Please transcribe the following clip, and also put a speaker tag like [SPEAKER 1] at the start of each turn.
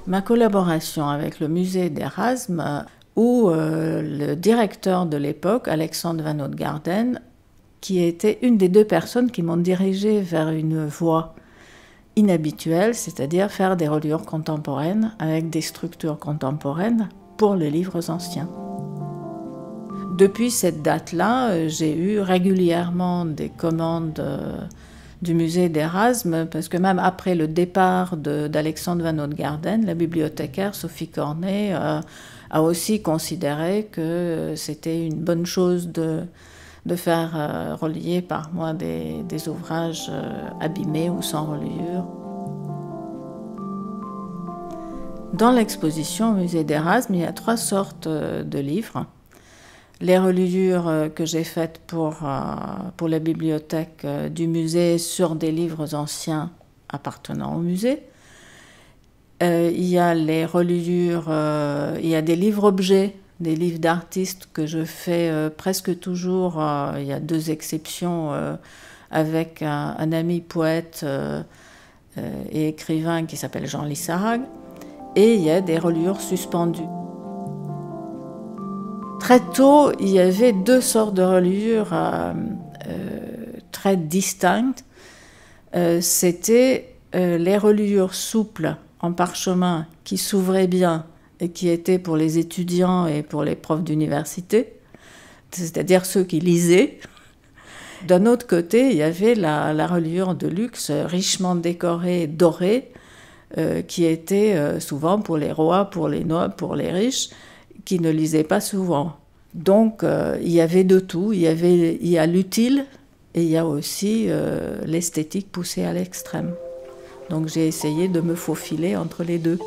[SPEAKER 1] Ma collaboration avec le musée d'Erasme, où le directeur de l'époque, Alexandre Van Houtgaarden, qui était une des deux personnes qui m'ont dirigée vers une voie inhabituelle, c'est-à-dire faire des reliures contemporaines avec des structures contemporaines pour les livres anciens. Depuis cette date-là, j'ai eu régulièrement des commandes du musée d'Erasme, parce que même après le départ d'Alexandre Van Houtgaarden, la bibliothécaire Sophie Cornet a aussi considéré que c'était une bonne chose de faire relier par moi des ouvrages abîmés ou sans reliure. Dans l'exposition au musée d'Erasme, il y a 3 sortes de livres. Les reliures que j'ai faites pour la bibliothèque du musée sur des livres anciens appartenant au musée. Il y a les reliures, il y a des livres-objets, des livres d'artistes que je fais presque toujours. Il y a 2 exceptions avec un ami poète et écrivain qui s'appelle Jean Lissarag. Et il y a des reliures suspendues. Très tôt, il y avait 2 sortes de reliures très distinctes. C'était les reliures souples en parchemin qui s'ouvraient bien et qui étaient pour les étudiants et pour les profs d'université, c'est-à-dire ceux qui lisaient. D'un autre côté, il y avait la reliure de luxe richement décorée, dorée, qui était souvent pour les rois, pour les nobles, pour les riches, qui ne lisaient pas souvent. Donc, il y avait de tout. Il y a l'utile et il y a aussi l'esthétique poussée à l'extrême. Donc, j'ai essayé de me faufiler entre les deux.